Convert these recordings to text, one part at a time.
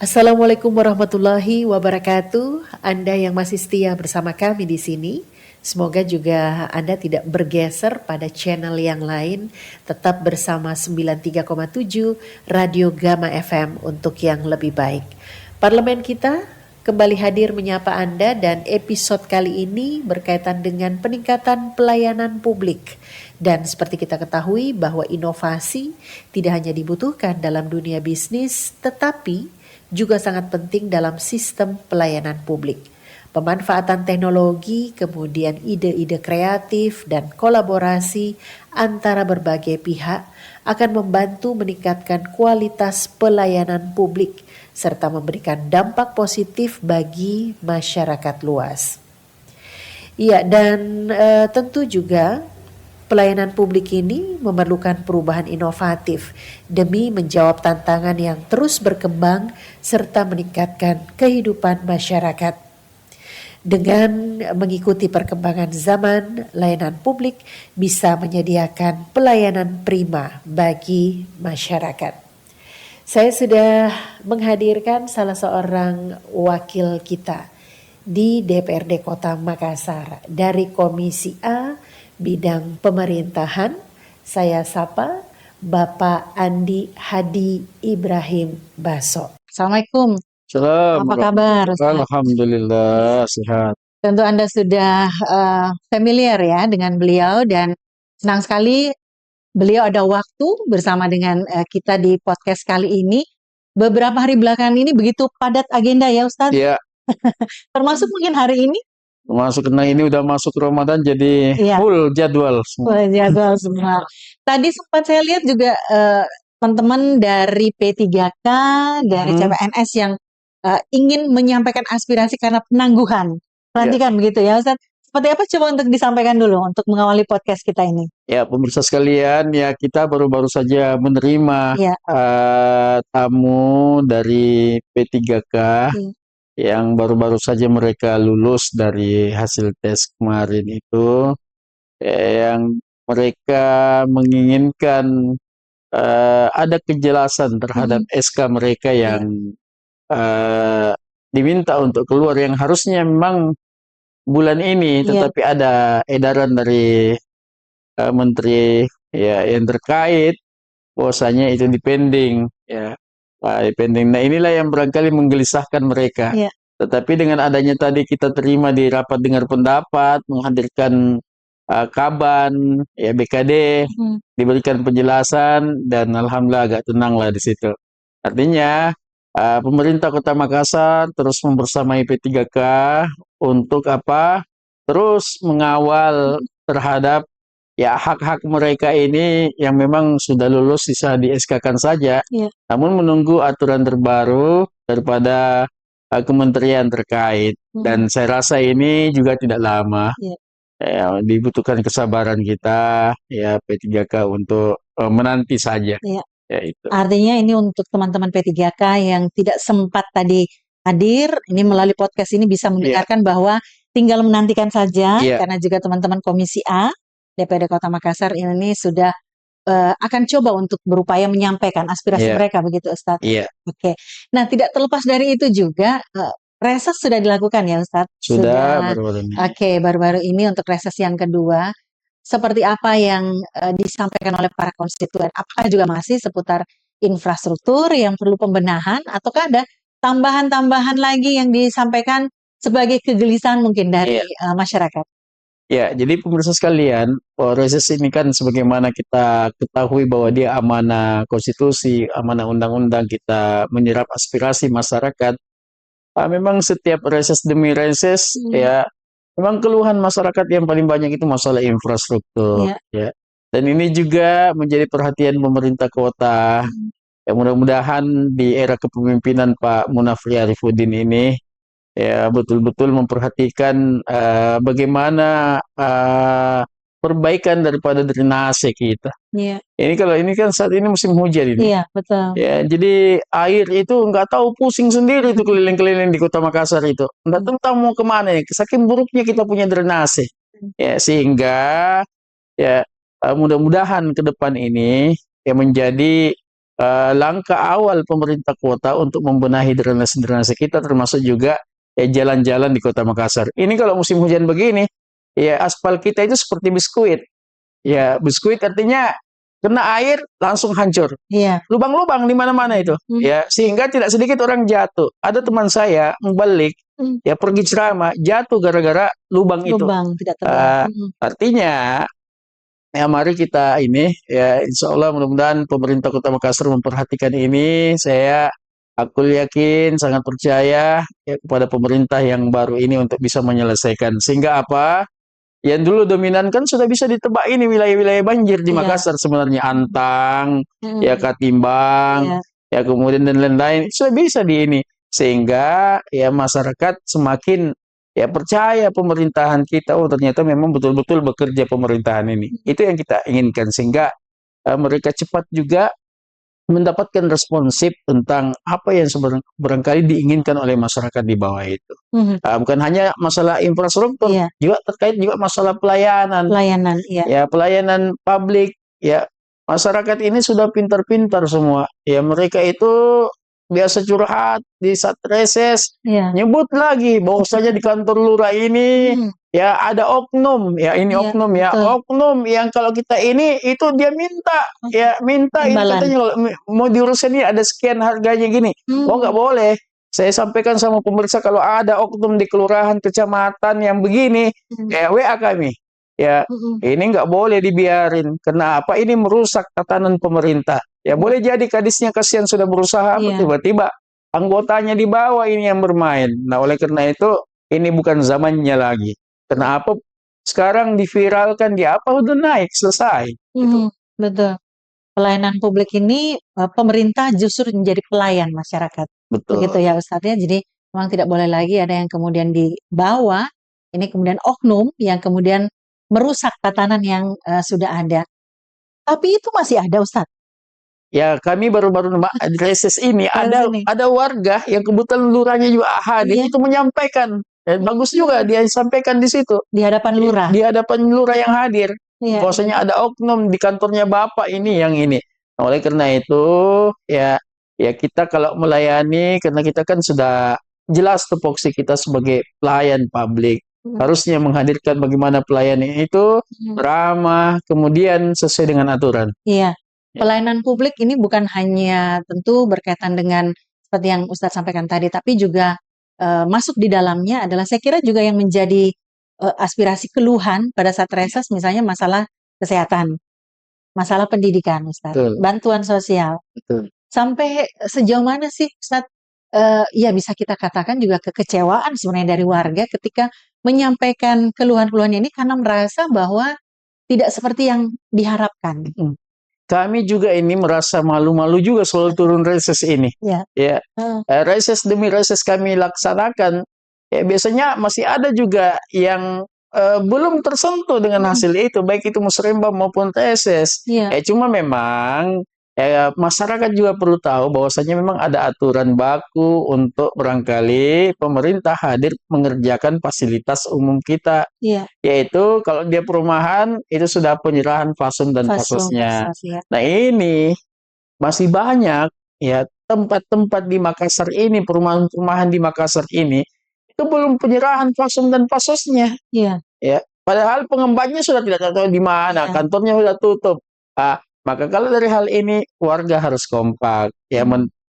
Assalamualaikum warahmatullahi wabarakatuh. Anda yang masih setia bersama kami di sini, semoga juga Anda tidak bergeser pada channel yang lain, tetap bersama 93,7 Radio Gama FM untuk yang lebih baik. Parlemen kita kembali hadir menyapa Anda dan episode kali ini berkaitan dengan peningkatan pelayanan publik. Dan seperti kita ketahui bahwa inovasi tidak hanya dibutuhkan dalam dunia bisnis, tetapi juga sangat penting dalam sistem pelayanan publik. Pemanfaatan teknologi, kemudian ide-ide kreatif dan kolaborasi antara berbagai pihak akan membantu meningkatkan kualitas pelayanan publik serta memberikan dampak positif bagi masyarakat luas. Iya, dan tentu juga pelayanan publik ini memerlukan perubahan inovatif demi menjawab tantangan yang terus berkembang serta meningkatkan kehidupan masyarakat. Dengan mengikuti perkembangan zaman, layanan publik bisa menyediakan pelayanan prima bagi masyarakat. Saya sudah menghadirkan salah seorang wakil kita di DPRD Kota Makassar dari Komisi A bidang pemerintahan. Saya sapa Bapak Andi Hadi Ibrahim Baso. Assalamualaikum. Salam. Apa kabar, Ustaz? Alhamdulillah sehat. Tentu Anda sudah familiar ya dengan beliau dan senang sekali beliau ada waktu bersama dengan kita di podcast kali ini. Beberapa hari belakangan ini begitu padat agenda ya Ustaz? Iya. Termasuk mungkin hari ini? Karena ini udah masuk Ramadan jadi full jadwal semua. Full jadwal semua. Tadi sempat saya lihat juga teman-teman dari P3K, dari CPNS yang ingin menyampaikan aspirasi karena penangguhan. Perhatikan begitu ya Ustaz. Seperti apa coba untuk disampaikan dulu untuk mengawali podcast kita ini? Ya pemirsa sekalian, ya kita baru-baru saja menerima tamu dari P3K yang baru-baru saja mereka lulus dari hasil tes kemarin itu, yang mereka menginginkan ada kejelasan terhadap SK mereka yang diminta untuk keluar, yang harusnya memang bulan ini, tetapi ada edaran dari menteri yang terkait bahwasanya itu dipending dipending. Nah inilah yang barangkali menggelisahkan mereka. Tetapi dengan adanya tadi kita terima di rapat dengar pendapat, menghadirkan Kaban, BKD, diberikan penjelasan dan alhamdulillah agak tenang lah di situ. Artinya pemerintah Kota Makassar terus membersamai P3K untuk apa? Terus mengawal terhadap hak-hak mereka ini yang memang sudah lulus, bisa di SK-kan saja. Namun menunggu aturan terbaru daripada kementerian terkait. Dan saya rasa ini juga tidak lama. Dibutuhkan kesabaran kita P3K untuk menanti saja. Itu. Artinya ini untuk teman-teman P3K yang tidak sempat tadi hadir, ini melalui podcast ini bisa mendengarkan bahwa tinggal menantikan saja, karena juga teman-teman Komisi A DPRD Kota Makassar ini sudah akan coba untuk berupaya menyampaikan aspirasi mereka, begitu Ustaz? Oke. Nah, tidak terlepas dari itu juga reses sudah dilakukan ya Ustaz? Sudah baru-baru ini. Oke, baru-baru ini untuk reses yang kedua. Seperti apa yang disampaikan oleh para konstituen? Apakah juga masih seputar infrastruktur yang perlu pembenahan, ataukah ada tambahan-tambahan lagi yang disampaikan sebagai kegelisahan mungkin dari masyarakat? Ya, jadi pemirsa sekalian, reses ini kan sebagaimana kita ketahui bahwa dia amanah konstitusi, amanah undang-undang, kita menyerap aspirasi masyarakat. Memang setiap reses demi reses memang keluhan masyarakat yang paling banyak itu masalah infrastruktur. Dan ini juga menjadi perhatian pemerintah kota. Mudah-mudahan di era kepemimpinan Pak Munafri Arifuddin ini betul-betul memperhatikan bagaimana perbaikan daripada drainase kita. Ini kalau ini kan saat ini musim hujan ini. Betul. Jadi air itu nggak tahu, pusing sendiri itu keliling-keliling di Kota Makassar itu. Nggak tahu mau kemana ya. Saking buruknya kita punya drainase. Sehingga mudah-mudahan ke depan ini menjadi langkah awal pemerintah kota untuk membenahi drainase-drainase kita, termasuk juga jalan-jalan di Kota Makassar. Ini kalau musim hujan begini, ya aspal kita itu seperti biskuit. Ya, biskuit artinya kena air langsung hancur. Iya. Lubang-lubang di mana-mana itu. Ya, sehingga tidak sedikit orang jatuh. Ada teman saya membalik, ya pergi ceramah, jatuh gara-gara lubang itu. Lubang tidak terbuang. Artinya, ya mari kita ini, ya insya Allah mudah-mudahan pemerintah Kota Makassar memperhatikan ini. Aku yakin, sangat percaya ya, kepada pemerintah yang baru ini untuk bisa menyelesaikan. Sehingga apa? Yang dulu dominan kan sudah bisa ditebak ini wilayah-wilayah banjir di Makassar sebenarnya. Antang, ya Katimbang, ya kemudian dan lain-lain. Sudah bisa di ini. Sehingga ya masyarakat semakin ya percaya pemerintahan kita, oh ternyata memang betul-betul bekerja pemerintahan ini. Itu yang kita inginkan. Sehingga mereka cepat juga mendapatkan responsif tentang apa yang barangkali diinginkan oleh masyarakat di bawah itu. Bukan hanya masalah infrastruktur, juga terkait juga masalah pelayanan. Ya, pelayanan publik. Ya, masyarakat ini sudah pintar-pintar semua. Ya, mereka itu biasa curhat di saat reses, nyebut lagi bahwasanya di kantor lurah ini ya ada oknum, ya ini oknum ya, oknum yang kalau kita ini itu dia minta, ya minta ini katanya kalau mau diurusin ini ada sekian harganya gini. Oh nggak boleh. Saya sampaikan sama pemirsa kalau ada oknum di kelurahan kecamatan yang begini, ya WA kami. Ya, ini nggak boleh dibiarin. Kenapa? Ini merusak tatanan pemerintah. Ya boleh jadi kadisnya kasihan sudah berusaha, tiba-tiba anggotanya di bawah ini yang bermain. Nah oleh karena itu ini bukan zamannya lagi. Kenapa sekarang diviralkan di apa udah naik selesai. Betul. Pelayanan publik ini pemerintah justru menjadi pelayan masyarakat. Betul. Begitu ya Ustadznya. Jadi memang tidak boleh lagi ada yang kemudian dibawa, ini kemudian oknum yang kemudian merusak tatanan yang sudah ada. Tapi itu masih ada Ustadz. Ya kami baru-baru di reses ini ada warga yang kebetulan lurahnya juga hadir itu menyampaikan. Bagus juga dia sampaikan di situ. Di hadapan lurah. Di hadapan lurah yang hadir. Bahwasanya ada oknum di kantornya Bapak ini yang ini. Nah, oleh karena itu ya kita kalau melayani karena kita kan sudah jelas tupoksi kita sebagai pelayan publik. Harusnya menghadirkan bagaimana pelayanan itu ramah, kemudian sesuai dengan aturan. Iya. Pelayanan publik ini bukan hanya tentu berkaitan dengan seperti yang Ustadz sampaikan tadi, tapi juga masuk di dalamnya adalah saya kira juga yang menjadi aspirasi keluhan pada saat reses, misalnya masalah kesehatan, masalah pendidikan, Ustadz, bantuan sosial. Sampai sejauh mana sih, Ustadz, ya bisa kita katakan juga kekecewaan sebenarnya dari warga ketika menyampaikan keluhan-keluhannya ini karena merasa bahwa tidak seperti yang diharapkan. Kami juga ini merasa malu-malu juga soal turun reses ini. Reses demi reses kami laksanakan. Ya, biasanya masih ada juga yang belum tersentuh dengan hasil itu, baik itu musrembang maupun reses. Cuma memang masyarakat juga perlu tahu bahwasanya memang ada aturan baku untuk barangkali pemerintah hadir mengerjakan fasilitas umum kita. Yaitu kalau dia perumahan itu sudah penyerahan fasum dan fasosnya. Nah ini masih banyak ya tempat-tempat di Makassar ini, perumahan-perumahan di Makassar ini itu belum penyerahan fasum dan fasosnya. Ya, padahal pengembannya sudah tidak tahu di mana, kantornya sudah tutup. Maka kalau dari hal ini warga harus kompak, ya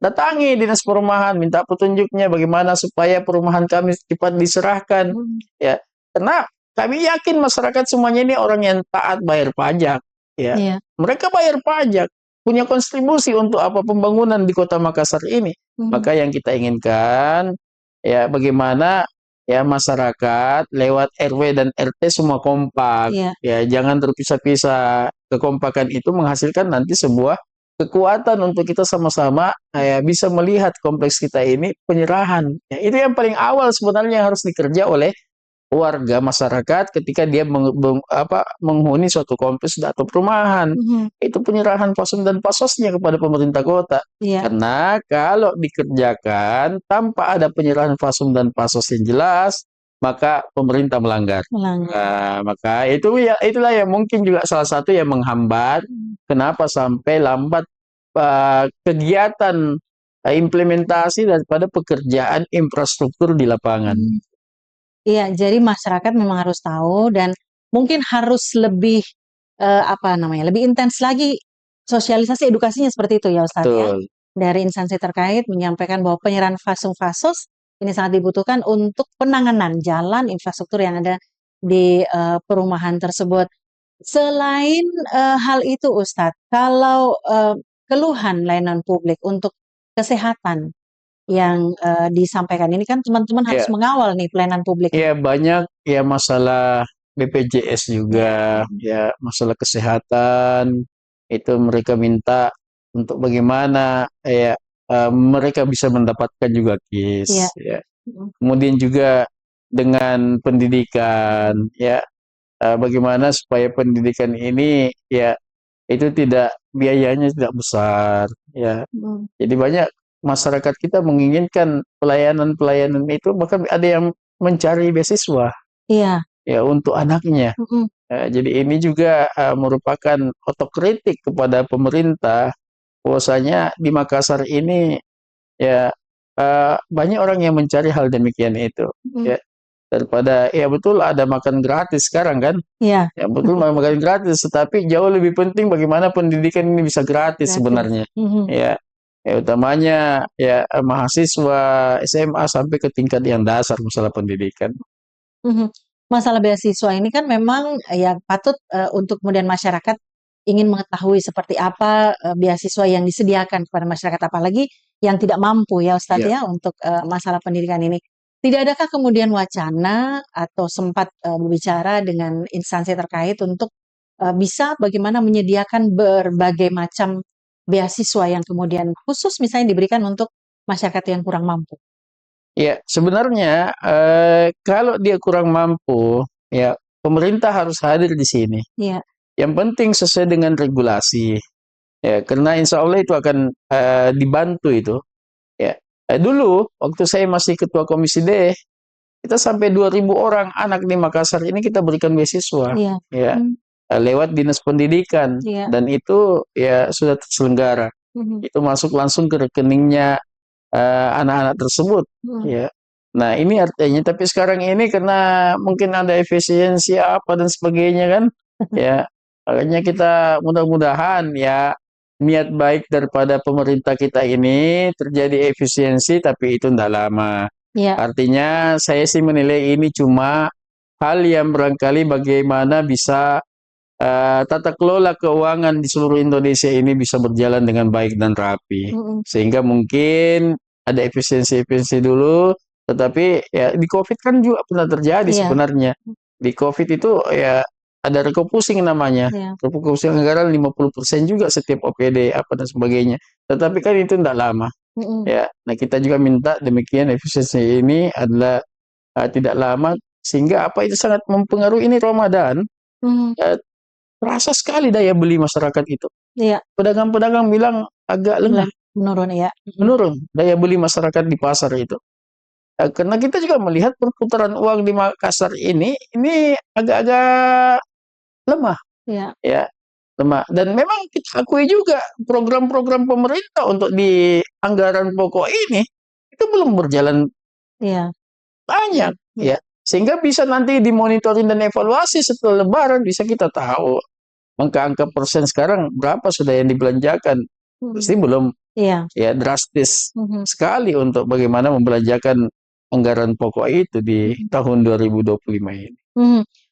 datangi dinas perumahan, minta petunjuknya bagaimana supaya perumahan kami cepat diserahkan. Ya, karena kami yakin masyarakat semuanya ini orang yang taat bayar pajak. Ya, mereka bayar pajak, punya kontribusi untuk apa pembangunan di Kota Makassar ini. Maka yang kita inginkan, ya bagaimana ya masyarakat lewat RW dan RT semua kompak. Ya, jangan terpisah-pisah. Kekompakan itu menghasilkan nanti sebuah kekuatan untuk kita sama-sama bisa melihat kompleks kita ini penyerahan. Ya, itu yang paling awal sebenarnya yang harus dikerja oleh warga masyarakat ketika dia menghuni suatu kompleks atau perumahan. Itu penyerahan fasum dan fasosnya kepada pemerintah kota. Karena kalau dikerjakan tanpa ada penyerahan fasum dan fasos yang jelas, maka pemerintah melanggar. Nah, maka itulah yang mungkin juga salah satu yang menghambat kenapa sampai lambat kegiatan implementasi daripada pekerjaan infrastruktur di lapangan. Iya, jadi masyarakat memang harus tahu dan mungkin harus lebih lebih intens lagi sosialisasi edukasinya seperti itu ya Ustadz ya. Betul. Dari instansi terkait menyampaikan bahwa penyerahan fasum-fasos ini sangat dibutuhkan untuk penanganan jalan infrastruktur yang ada di perumahan tersebut. Selain hal itu Ustadz, kalau keluhan layanan publik untuk kesehatan yang disampaikan ini kan teman-teman harus Ya, mengawal nih pelayanan publik ini. ya banyak ya masalah BPJS juga, ya masalah kesehatan itu mereka minta untuk bagaimana ya mereka bisa mendapatkan juga Iya. KIS, ya. Kemudian juga dengan pendidikan, ya bagaimana supaya pendidikan ini ya itu tidak biayanya tidak besar, ya. Jadi banyak masyarakat kita menginginkan pelayanan-pelayanan itu, bahkan ada yang mencari beasiswa Iya. ya untuk anaknya. Jadi ini juga merupakan otokritik kepada pemerintah bahwasanya di Makassar ini ya banyak orang yang mencari hal demikian itu, ya. Daripada ya betul ada makan gratis sekarang kan, Iya. ya betul makan gratis, tetapi jauh lebih penting bagaimana pendidikan ini bisa gratis Gratis. sebenarnya, ya. Ya utamanya ya mahasiswa SMA sampai ke tingkat yang dasar masalah pendidikan. Masalah beasiswa ini kan memang ya patut untuk kemudian masyarakat ingin mengetahui seperti apa beasiswa yang disediakan kepada masyarakat, apalagi yang tidak mampu ya Ustadz ya untuk masalah pendidikan ini. Tidak adakah kemudian wacana atau sempat berbicara dengan instansi terkait untuk bisa bagaimana menyediakan berbagai macam beasiswa yang kemudian khusus misalnya diberikan untuk masyarakat yang kurang mampu? Ya, sebenarnya kalau dia kurang mampu, ya pemerintah harus hadir di sini. Iya. Yang penting sesuai dengan regulasi. Ya, karena insya Allah itu akan dibantu itu. Ya, dulu waktu saya masih ketua komisi D, kita sampai 2.000 orang anak di Makassar ini kita berikan beasiswa, Iya. ya, lewat dinas pendidikan, Iya. dan itu ya sudah terselenggara. Itu masuk langsung ke rekeningnya anak-anak tersebut, ya. Nah ini artinya, tapi sekarang ini karena mungkin ada efisiensi apa dan sebagainya kan, ya makanya kita mudah-mudahan ya niat baik daripada pemerintah kita ini terjadi efisiensi, tapi itu tidak lama. Iya. Artinya saya sih menilai ini cuma hal yang barangkali bagaimana bisa tata kelola keuangan di seluruh Indonesia ini bisa berjalan dengan baik dan rapi. Sehingga mungkin ada efisiensi-efisiensi dulu, tetapi ya di COVID kan juga pernah terjadi sebenarnya. Di COVID itu ya ada refocusing namanya. Refocusing anggaran 50% juga setiap OPD apa dan sebagainya. Tetapi kan itu tidak lama. Ya, nah kita juga minta demikian efisiensi ini adalah tidak lama, sehingga apa itu sangat mempengaruhi ini Ramadan. Terasa sekali daya beli masyarakat itu. Iya. Pedagang-pedagang bilang agak lengah. Menurun ya. Menurun daya beli masyarakat di pasar itu. Karena kita juga melihat perputaran uang di Makassar ini agak-agak lemah. Iya. Ya, lemah. Dan memang kita akui juga program-program pemerintah untuk di anggaran pokok ini itu belum berjalan banyak, ya. Sehingga bisa nanti dimonitoring dan evaluasi setelah Lebaran, bisa kita tahu angka-angka persen sekarang berapa sudah yang dibelanjakan. Pasti belum ya drastis sekali untuk bagaimana membelanjakan anggaran pokok itu di tahun 2025 ini.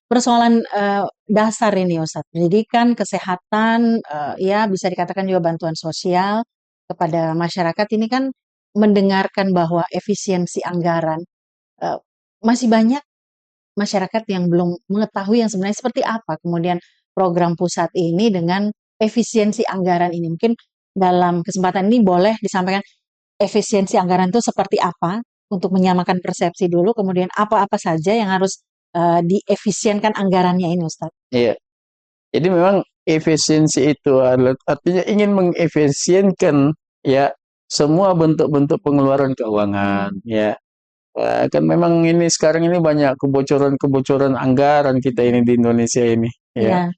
Persoalan dasar ini Ustadz, pendidikan, kesehatan, ya bisa dikatakan juga bantuan sosial kepada masyarakat ini kan mendengarkan bahwa efisiensi anggaran, masih banyak masyarakat yang belum mengetahui yang sebenarnya seperti apa kemudian program pusat ini dengan efisiensi anggaran ini. Mungkin dalam kesempatan ini boleh disampaikan efisiensi anggaran itu seperti apa untuk menyamakan persepsi dulu, kemudian apa-apa saja yang harus diefisienkan anggarannya ini Ustadz. Iya, jadi memang efisiensi itu adalah artinya ingin mengefisienkan ya semua bentuk-bentuk pengeluaran keuangan, ya. Kan memang ini sekarang ini banyak kebocoran-kebocoran anggaran kita ini di Indonesia ini, ya.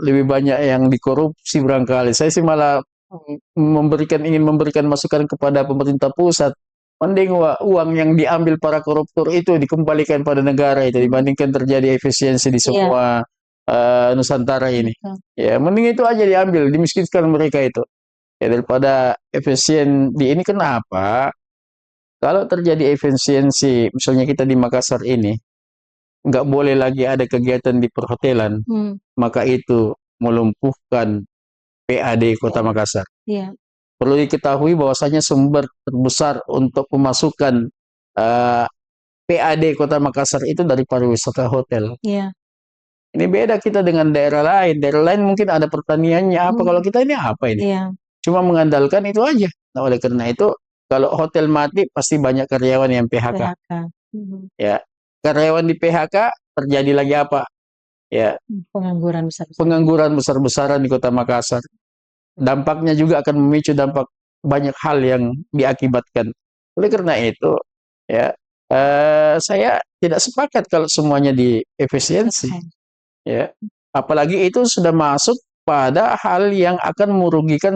Lebih banyak yang dikorupsi barangkali. Saya sih malah ingin memberikan masukan kepada pemerintah pusat, mending uang yang diambil para koruptor itu dikembalikan pada negara itu dibandingkan terjadi efisiensi di Iya, semua Nusantara ini. betul. Ya, mending itu aja diambil, dimiskinkan mereka itu. Ya, daripada efisien di ini. Kenapa? Kalau terjadi efisiensi, misalnya kita di Makassar ini, nggak boleh lagi ada kegiatan di perhotelan, Hmm, maka itu melumpuhkan PAD Kota iya, Makassar. iya, Perlu diketahui bahwasanya sumber terbesar untuk pemasukan eh, PAD Kota Makassar itu dari pariwisata hotel. iya. Ini beda kita dengan daerah lain. Daerah lain mungkin ada pertaniannya apa. Kalau Hmm, kita ini apa ini? iya, Cuma mengandalkan itu aja. Nah, oleh karena itu, kalau hotel mati pasti banyak karyawan yang PHK. PHK. Hmm, Ya, karyawan di PHK terjadi lagi apa? Ya, Pengangguran besar-besaran. pengangguran besar-besaran di Kota Makassar. Dampaknya juga akan memicu dampak banyak hal yang diakibatkan. Oleh karena itu, ya, saya tidak sepakat kalau semuanya di efisiensi, Oke. ya. Apalagi itu sudah masuk pada hal yang akan merugikan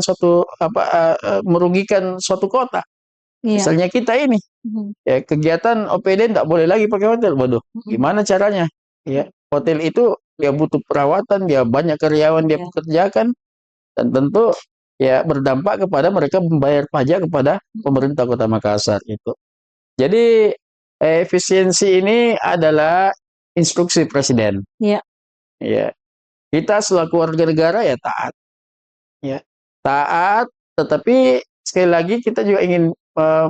suatu kota. Iya. Misalnya kita ini, Hmm, ya, kegiatan OPD nggak boleh lagi pakai hotel. Waduh, hmm, gimana caranya? Ya, hotel itu dia butuh perawatan, dia banyak karyawan dia iya, pekerjakan, dan tentu ya berdampak kepada mereka membayar pajak kepada pemerintah Kota Makassar itu. Jadi efisiensi ini adalah instruksi presiden. iya, Ya, kita selaku warga negara ya taat, ya taat. Tetapi sekali lagi kita juga ingin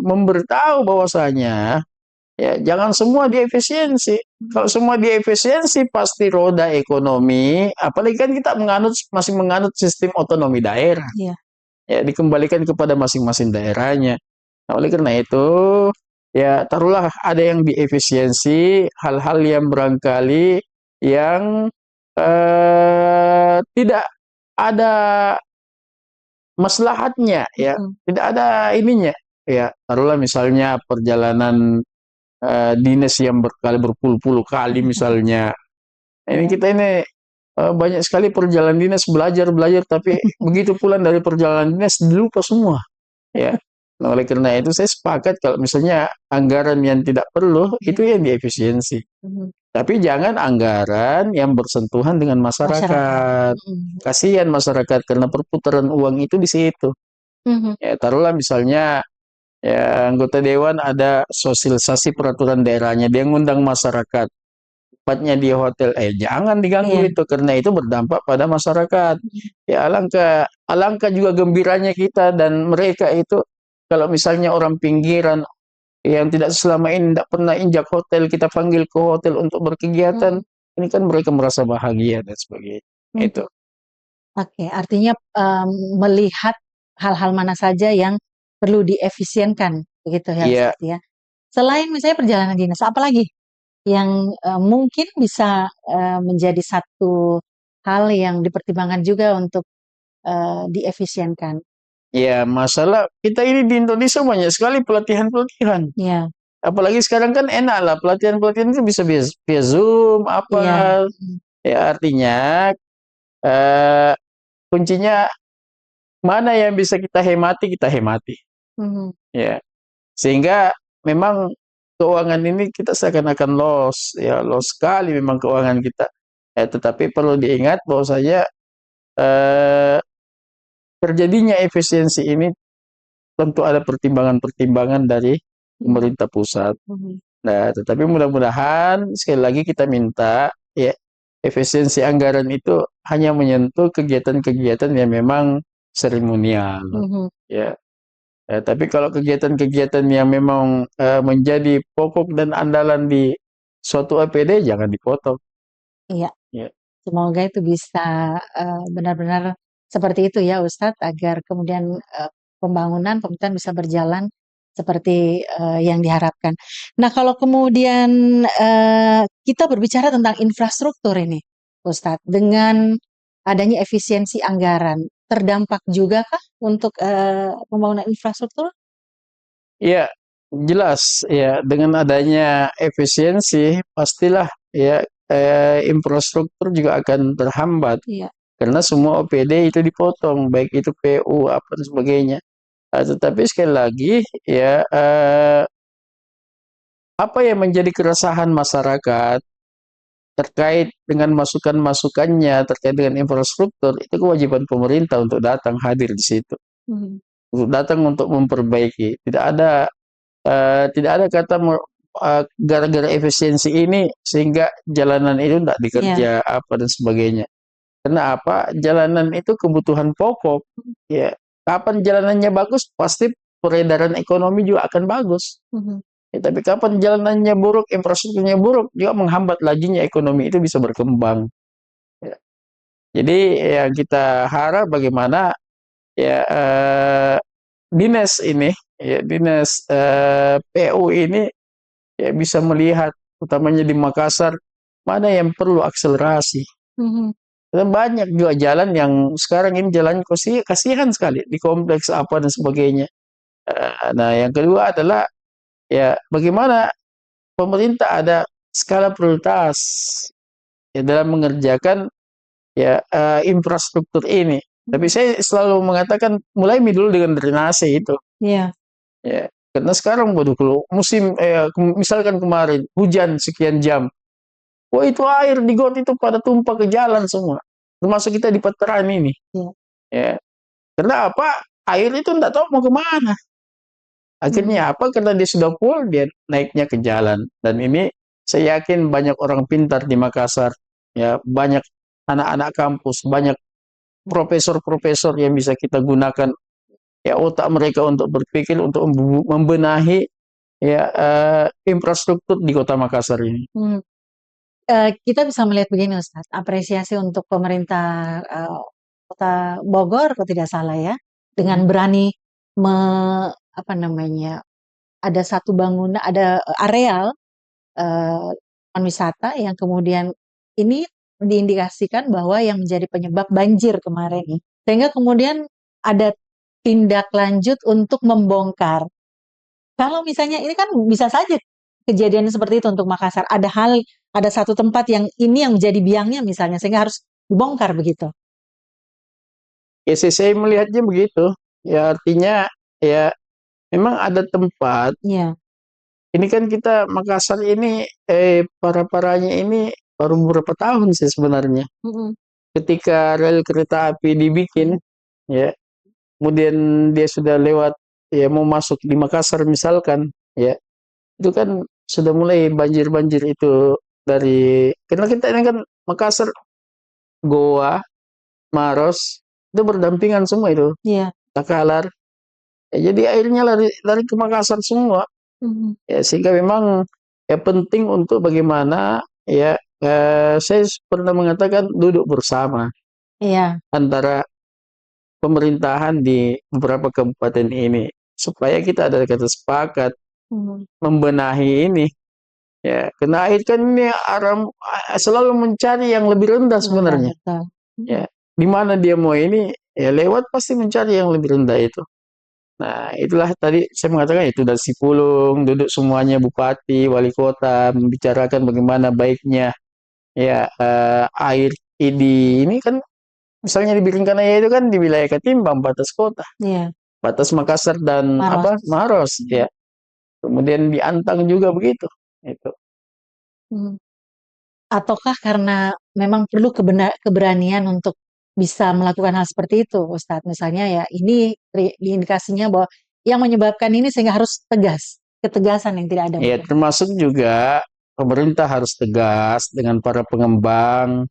memberitahu bahwasanya ya jangan semua diefisiensi. Kalau semua diefisiensi pasti roda ekonomi. Apalagi kan kita masih menganut sistem otonomi daerah. iya. Ya dikembalikan kepada masing-masing daerahnya. Nah, oleh karena itu, ya taruhlah ada yang diefisiensi, hal-hal yang barangkali yang tidak ada maslahatnya, ya, Hmm, tidak ada ininya. Ya, taruhlah misalnya perjalanan dinas yang berpuluh-puluh kali misalnya. Ini iya. kita ini banyak sekali perjalanan dinas belajar, tapi begitu pulang dari perjalanan dinas dilupa semua. Ya. Nah, oleh karena itu saya sepakat kalau misalnya anggaran yang tidak perlu itu yang diefisiensi. Hmm, Tapi jangan anggaran yang bersentuhan dengan Masyarakat. masyarakat. Hmm, Kasihan masyarakat karena perputaran uang itu di situ. hmm, Ya, taruhlah misalnya ya anggota dewan ada sosialisasi peraturan daerahnya, dia ngundang masyarakat. Tempatnya di hotel, jangan diganggu Iya. itu karena itu berdampak pada masyarakat. Ya alangkah juga gembiranya kita dan mereka itu kalau misalnya orang pinggiran yang tidak selama ini tidak pernah injak hotel, kita panggil ke hotel untuk berkegiatan, ini kan mereka merasa bahagia dan sebagainya. Hmm. Itu. Oke, artinya melihat hal-hal mana saja yang perlu diefisienkan, begitu ya Iya, Ustaz ya. Selain misalnya perjalanan dinas, apalagi yang mungkin bisa menjadi satu hal yang dipertimbangkan juga untuk diefisienkan. ya masalah kita ini di Indonesia banyak sekali pelatihan-pelatihan. Ya, Apalagi sekarang kan enak lah pelatihan-pelatihan itu bisa via Zoom apa. iya, Ya artinya eh, kuncinya mana yang bisa kita hemati mhm, ya. Sehingga memang keuangan ini kita seakan-akan loss ya, loss sekali memang keuangan kita. Tetapi perlu diingat bahwasanya eh, terjadinya efisiensi ini tentu ada pertimbangan-pertimbangan dari pemerintah pusat. mhm, Nah, tetapi mudah-mudahan sekali lagi kita minta ya efisiensi anggaran itu hanya menyentuh kegiatan-kegiatan yang memang seremonial. mhm. Ya. Tapi kalau kegiatan-kegiatan yang memang menjadi pokok dan andalan di suatu APD jangan dipotong. Iya, Ya. semoga itu bisa benar-benar seperti itu ya Ustadz, agar kemudian pemerintahan bisa berjalan seperti yang diharapkan. Nah, kalau kemudian kita berbicara tentang infrastruktur ini, Ustadz, dengan adanya efisiensi anggaran, terdampak juga kah untuk pembangunan infrastruktur? Ya, jelas ya dengan adanya efisiensi pastilah ya infrastruktur juga akan terhambat. Iya. karena semua OPD itu dipotong, baik itu PU apa dan sebagainya. Tetapi sekali lagi ya, apa yang menjadi keresahan masyarakat terkait dengan masukan-masukannya terkait dengan infrastruktur, itu kewajiban pemerintah untuk datang hadir di situ, Mhm. untuk datang untuk memperbaiki. Tidak ada kata gara-gara efisiensi ini sehingga jalanan itu tidak Iya. dikerja apa dan sebagainya. Karena apa? Jalanan itu kebutuhan pokok. Ya, kapan jalanannya bagus, pasti peredaran ekonomi juga akan bagus. Mhm. Ya, tapi kapan jalanannya buruk, infrastrukturnya buruk, juga menghambat lajunya ekonomi itu bisa berkembang. Ya. Jadi yang kita harap bagaimana ya, dinas ini, ya dinas PU ini ya bisa melihat, utamanya di Makassar, mana yang perlu akselerasi. Mhm. Dan banyak juga jalan yang sekarang ini jalan kasihan sekali di kompleks apa dan sebagainya. Nah, yang kedua adalah ya bagaimana pemerintah ada skala prioritas ya dalam mengerjakan ya infrastruktur ini. Tapi saya selalu mengatakan mulai dulu dengan drainase itu. Iya. Ya, karena sekarang waduh kalau musim misalkan kemarin hujan sekian jam, wah itu air di got itu pada tumpah ke jalan semua. Termasuk kita di Veteran ini. Iya. Ya. Karena apa? Air itu enggak tahu mau kemana. Akhirnya apa? Karena dia sudah full, dia naiknya ke jalan. Dan ini saya yakin banyak orang pintar di Makassar, ya banyak anak-anak kampus, banyak profesor-profesor yang bisa kita gunakan ya otak mereka untuk berpikir untuk membenahi ya infrastruktur di Kota Makassar ini. Kita bisa melihat begini Ustaz, apresiasi untuk pemerintah Kota Bogor kalau tidak salah ya, dengan berani apa namanya, ada satu bangunan, ada areal taman wisata yang kemudian ini diindikasikan bahwa yang menjadi penyebab banjir kemarin nih. Sehingga kemudian ada tindak lanjut untuk membongkar. Kalau misalnya ini kan bisa saja kejadian seperti itu untuk Makassar. Ada satu tempat yang ini yang menjadi biangnya misalnya sehingga harus dibongkar begitu. Ya saya melihatnya begitu. Ya artinya ya memang ada tempat. Iya. Ini kan kita Makassar ini para-paranya ini baru beberapa tahun sih sebenarnya. Ketika rel kereta api dibikin, ya, kemudian dia sudah lewat, ya mau masuk di Makassar misalkan, ya, itu kan sudah mulai banjir-banjir itu karena kita ini kan Makassar, Goa, Maros, itu berdampingan semua itu, Iya. Takalar. Ya, jadi airnya lari ke Makassar semua. Ya, sehingga memang ya penting untuk bagaimana ya saya pernah mengatakan duduk bersama Iya. antara pemerintahan di beberapa kabupaten ini supaya kita ada kata sepakat membenahi ini ya, karena air kan ini selalu mencari yang lebih rendah sebenarnya. Betul. Ya, di mana dia mau ini ya lewat pasti mencari yang lebih rendah itu. Nah, itulah tadi saya mengatakan itu dari Sipulung, duduk semuanya bupati, wali kota, membicarakan bagaimana baiknya ya air ini kan misalnya di Birinkanaia itu kan di wilayah Katimbang, batas kota, Iya. batas Makassar dan Maros. Maros, ya. Kemudian di Antang juga begitu. Itu. Ataukah karena memang perlu keberanian untuk bisa melakukan hal seperti itu, Ustadz? Misalnya ya ini indikasinya bahwa yang menyebabkan ini sehingga harus tegas, ketegasan yang tidak ada. Ya, termasuk juga pemerintah harus tegas dengan para pengembang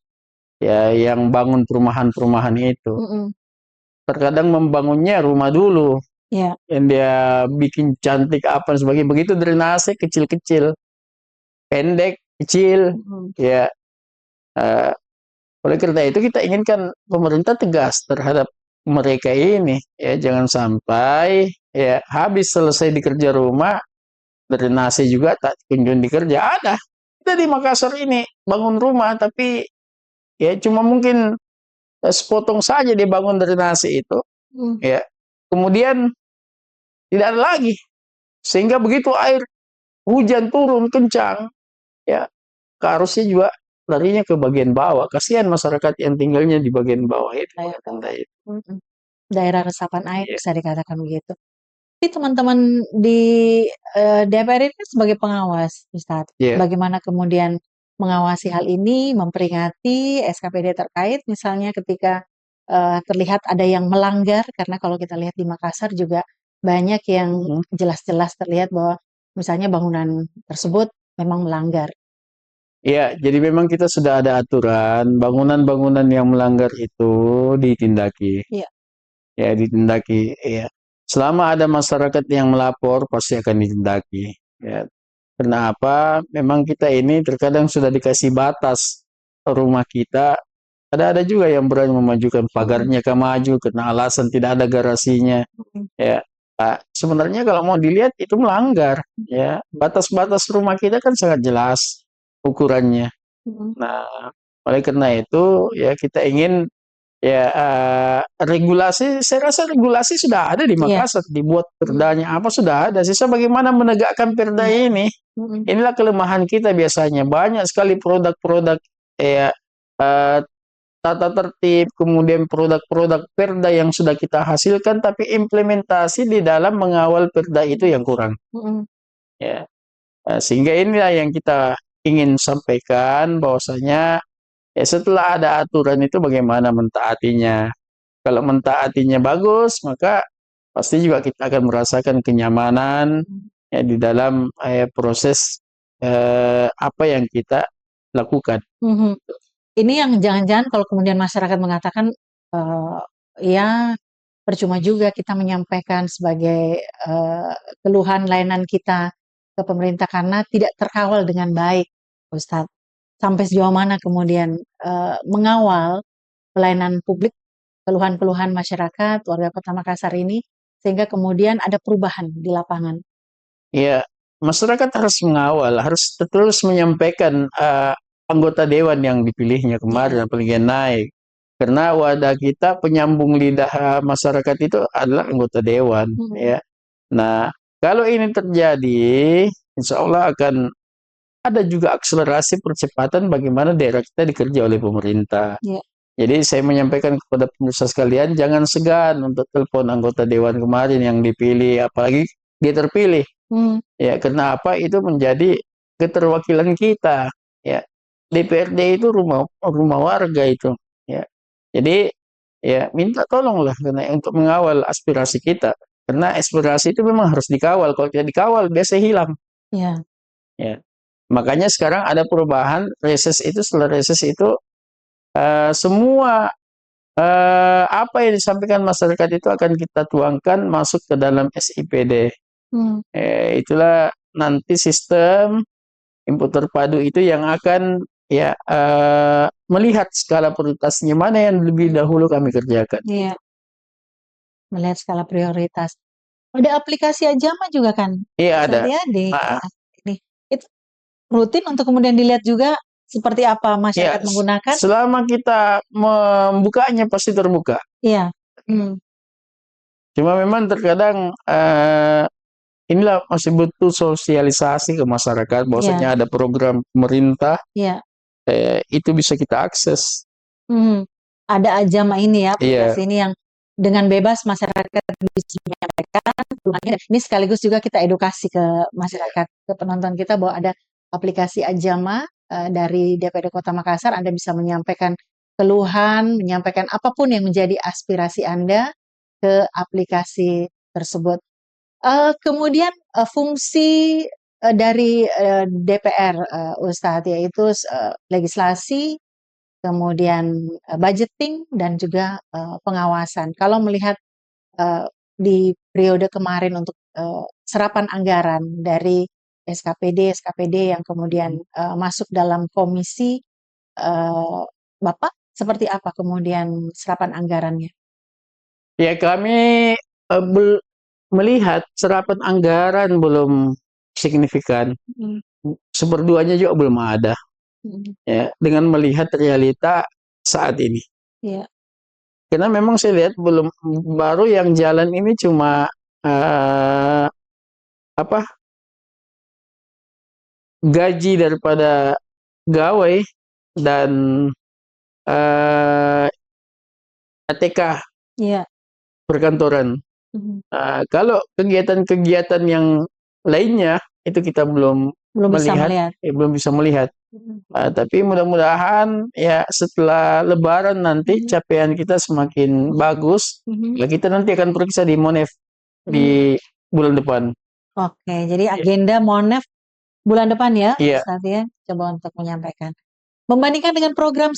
ya yang bangun perumahan-perumahan itu. Terkadang membangunnya rumah dulu, yang dia bikin cantik apa dan sebagainya. Begitu drainase kecil-kecil, pendek, kecil, ya. Oleh karena itu kita inginkan pemerintah tegas terhadap mereka ini, ya jangan sampai ya habis selesai dikerja rumah, drainase juga tak kunjung dikerja. Ada kita di Makassar ini bangun rumah tapi ya cuma mungkin sepotong saja dia bangun drainase itu, ya kemudian tidak ada lagi sehingga begitu air hujan turun kencang, ya arusnya juga larinya ke bagian bawah. Kasihan masyarakat yang tinggalnya di bagian bawah itu. Daerah Pak Tanda itu. daerah resapan air Iya. bisa dikatakan begitu. Tapi teman-teman di DPR ini kan sebagai pengawas, Ustadz. Iya. Bagaimana kemudian mengawasi hal ini, memperingati SKPD terkait, misalnya ketika terlihat ada yang melanggar, karena kalau kita lihat di Makassar juga banyak yang Mhm. jelas-jelas terlihat bahwa misalnya bangunan tersebut memang melanggar. Iya, jadi memang kita sudah ada aturan bangunan-bangunan yang melanggar itu ditindaki. Iya. Ya, ditindaki. Iya. Selama ada masyarakat yang melapor pasti akan ditindaki. Ya. Karena apa? Memang kita ini terkadang sudah dikasih batas rumah kita. Ada juga yang berani memajukan pagarnya ke maju karena alasan tidak ada garasinya. Ya. Nah, sebenarnya kalau mau dilihat itu melanggar. Ya, batas-batas rumah kita kan sangat jelas ukurannya. Nah, oleh karena itu ya kita ingin ya regulasi, saya rasa regulasi sudah ada di Iya. Makassar, dibuat perdanya apa sudah ada. Sisa bagaimana menegakkan perda ini? Inilah kelemahan kita biasanya. Banyak sekali produk-produk ya tata tertib, kemudian produk-produk perda yang sudah kita hasilkan, tapi implementasi di dalam mengawal perda itu yang kurang. Ya. Sehingga inilah yang kita ingin sampaikan bahwasanya ya setelah ada aturan itu bagaimana mentaatinya. Kalau mentaatinya bagus, maka pasti juga kita akan merasakan kenyamanan ya di dalam proses apa yang kita lakukan. Ini yang jangan-jangan kalau kemudian masyarakat mengatakan ya percuma juga kita menyampaikan sebagai keluhan layanan kita ke pemerintah karena tidak terkawal dengan baik, Ustadz. Sampai sejauh mana kemudian mengawal pelayanan publik, keluhan-keluhan masyarakat, warga Kota Makassar ini, sehingga kemudian ada perubahan di lapangan. Ya, masyarakat harus mengawal, harus terus menyampaikan anggota dewan yang dipilihnya kemarin, apalagi naik. Karena wadah kita penyambung lidah masyarakat itu adalah anggota dewan. Ya. Nah, kalau ini terjadi, insya Allah akan ada juga akselerasi percepatan bagaimana daerah kita dikerja oleh pemerintah. Ya. Jadi saya menyampaikan kepada pemirsa sekalian, jangan segan untuk telepon anggota dewan kemarin yang dipilih, apalagi dia terpilih. Ya, karena apa? Itu menjadi keterwakilan kita. Ya, DPRD itu rumah warga itu. Ya, jadi ya minta tolonglah karena untuk mengawal aspirasi kita. Karena aspirasi itu memang harus dikawal. Kalau tidak dikawal, biasa hilang. Ya. Ya. Makanya sekarang ada perubahan reses itu, setelah reses itu semua apa yang disampaikan masyarakat itu akan kita tuangkan masuk ke dalam SIPD. Itulah nanti sistem input terpadu itu yang akan ya melihat skala prioritasnya mana yang lebih dahulu kami kerjakan. Iya. Melihat skala prioritas. Ada aplikasi Ajama juga kan? Iya ada. Ya, ini itu rutin untuk kemudian dilihat juga seperti apa masyarakat menggunakan. Selama kita membukanya pasti terbuka. Iya. Cuma memang terkadang inilah masih butuh sosialisasi ke masyarakat bahwasanya ada program pemerintah. Itu bisa kita akses. Ada Ajama ini ya, aplikasi ini yang dengan bebas masyarakat bisa menyampaikan. Ini sekaligus juga kita edukasi ke masyarakat, ke penonton kita bahwa ada aplikasi Ajama dari DPD Kota Makassar. Anda bisa menyampaikan keluhan, menyampaikan apapun yang menjadi aspirasi Anda ke aplikasi tersebut. Kemudian fungsi dari DPR, Ustadz, yaitu legislasi, kemudian budgeting dan juga pengawasan. Kalau melihat di periode kemarin untuk serapan anggaran dari SKPD yang kemudian masuk dalam komisi, Bapak seperti apa kemudian serapan anggarannya? Ya kami melihat serapan anggaran belum signifikan. Seperduanya juga belum ada. Ya, dengan melihat realita saat ini. Iya. Karena memang saya lihat belum, baru yang jalan ini cuma gaji daripada gawai dan eh, ATK Iya. perkantoran. Mhm. Kalau kegiatan-kegiatan yang lainnya itu kita belum Belum bisa melihat, melihat. belum bisa melihat. Mhm. Tapi mudah-mudahan ya setelah Lebaran nanti Mhm. capaian kita semakin bagus. Mhm. Ya kita nanti akan periksa di Monef Mhm. di bulan depan. Oke, jadi Iya. agenda Monef bulan depan ya, Iya. Ustadz ya, coba untuk menyampaikan. Membandingkan dengan program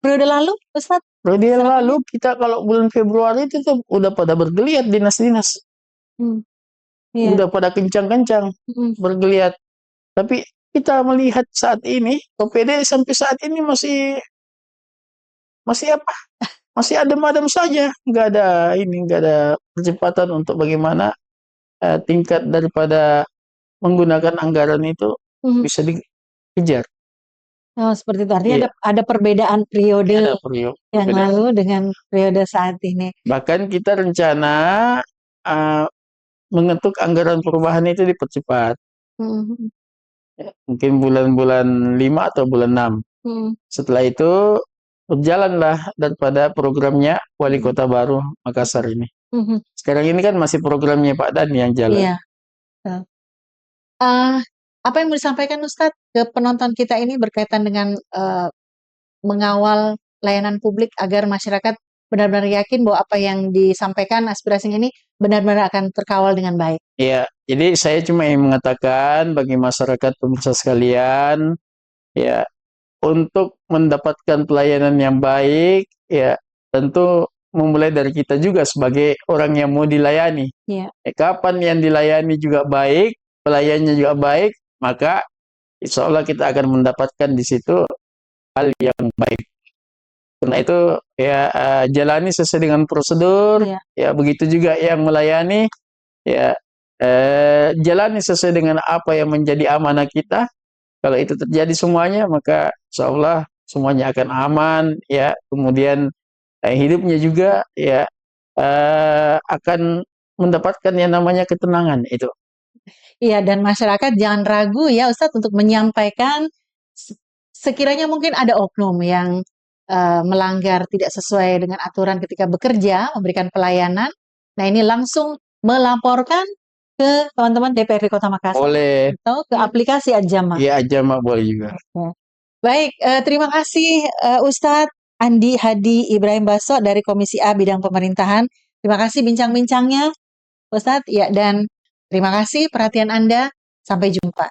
periode lalu, Ustadz, Periode yang harapannya? lalu kita kalau bulan Februari itu tuh udah pada bergeliat dinas-dinas, Hmm, iya. udah pada kencang-kencang Mhm. bergeliat. Tapi kita melihat saat ini OPD sampai saat ini masih apa? Masih adem-adem saja, nggak ada percepatan untuk bagaimana tingkat daripada menggunakan anggaran itu Mhm. bisa dikejar. Oh, seperti itu. Artinya Iya, ada perbedaan periode ada periode. yang lalu dengan periode saat ini. Bahkan kita rencana mengetuk anggaran perubahan itu dipercepat. Mhm. Mungkin bulan-bulan 5 atau bulan 6. Mhm. Setelah itu berjalanlah daripada programnya Wali Mhm. Kota Baru Makassar ini. Mhm. Sekarang ini kan masih programnya Pak Dan yang jalan. Iya. Apa yang mau disampaikan Ustadz ke penonton kita ini berkaitan dengan mengawal layanan publik agar masyarakat benar-benar yakin bahwa apa yang disampaikan aspirasinya ini benar-benar akan terkawal dengan baik. Ya, jadi saya cuma ingin mengatakan bagi masyarakat pemirsa sekalian, ya, untuk mendapatkan pelayanan yang baik, ya, tentu memulai dari kita juga sebagai orang yang mau dilayani. Iya. Kapan yang dilayani juga baik, pelayannya juga baik, maka insya Allah kita akan mendapatkan di situ hal yang baik. Karena itu ya jalani sesuai dengan prosedur, Iya. ya begitu juga yang melayani, ya jalani sesuai dengan apa yang menjadi amanah kita. Kalau itu terjadi semuanya, maka insya Allah semuanya akan aman, ya. Kemudian hidupnya juga ya akan mendapatkan yang namanya ketenangan itu. Iya, dan masyarakat jangan ragu ya Ustadz untuk menyampaikan sekiranya mungkin ada oknum yang melanggar tidak sesuai dengan aturan ketika bekerja, memberikan pelayanan. Nah, ini langsung melaporkan ke teman-teman DPRD Kota Makassar Boleh. atau ke aplikasi Adjama. Iya, Adjama boleh juga. Baik, terima kasih Ustadz Andi Hadi Ibrahim Baso dari Komisi A Bidang Pemerintahan. Terima kasih bincang-bincangnya, Ustadz. Ya, dan terima kasih perhatian Anda. Sampai jumpa.